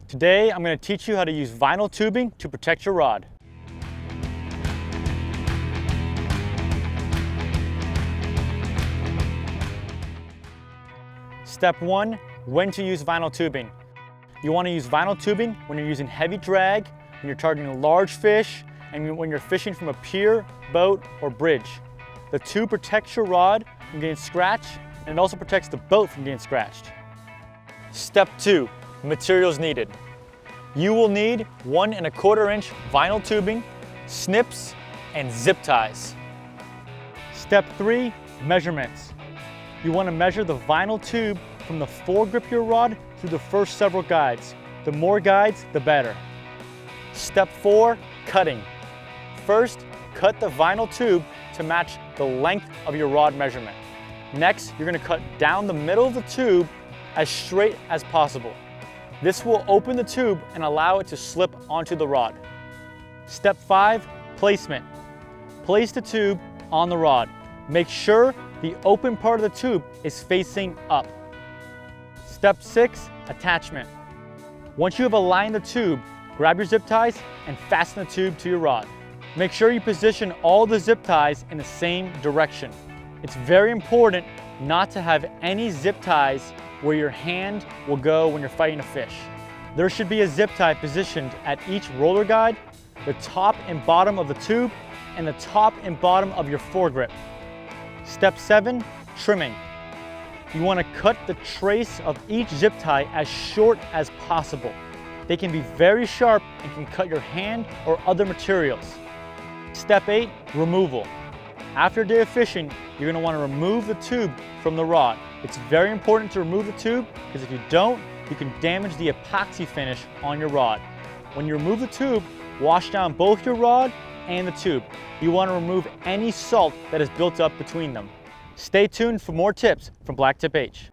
Today, I'm going to teach you how to use vinyl tubing to protect your rod. Step 1, when to use vinyl tubing. You want to use vinyl tubing when you're using heavy drag, when you're targeting large fish, and when you're fishing from a pier, boat, or bridge. The tube protects your rod from getting scratched, and it also protects the boat from getting scratched. Step 2, materials needed. You will need 1 1/4 inch vinyl tubing, snips, and zip ties. Step 3, measurements. You want to measure the vinyl tube from the foregrip of your rod through the first several guides. The more guides, the better. Step 4, cutting. First, cut the vinyl tube to match the length of your rod measurement. Next, you're going to cut down the middle of the tube as straight as possible. This will open the tube and allow it to slip onto the rod. Step 5, placement. Place the tube on the rod. Make sure the open part of the tube is facing up. Step 6, attachment. Once you have aligned the tube, grab your zip ties and fasten the tube to your rod. Make sure you position all the zip ties in the same direction. It's very important not to have any zip ties where your hand will go when you're fighting a fish. There should be a zip tie positioned at each roller guide, the top and bottom of the tube, and the top and bottom of your foregrip. Step 7, trimming. You want to cut the trace of each zip tie as short as possible. They can be very sharp and can cut your hand or other materials. Step 8, removal. After a day of fishing, you're going to want to remove the tube from the rod. It's very important to remove the tube because if you don't, you can damage the epoxy finish on your rod. When you remove the tube, wash down both your rod and the tube. You want to remove any salt that is built up between them. Stay tuned for more tips from BlacktipH.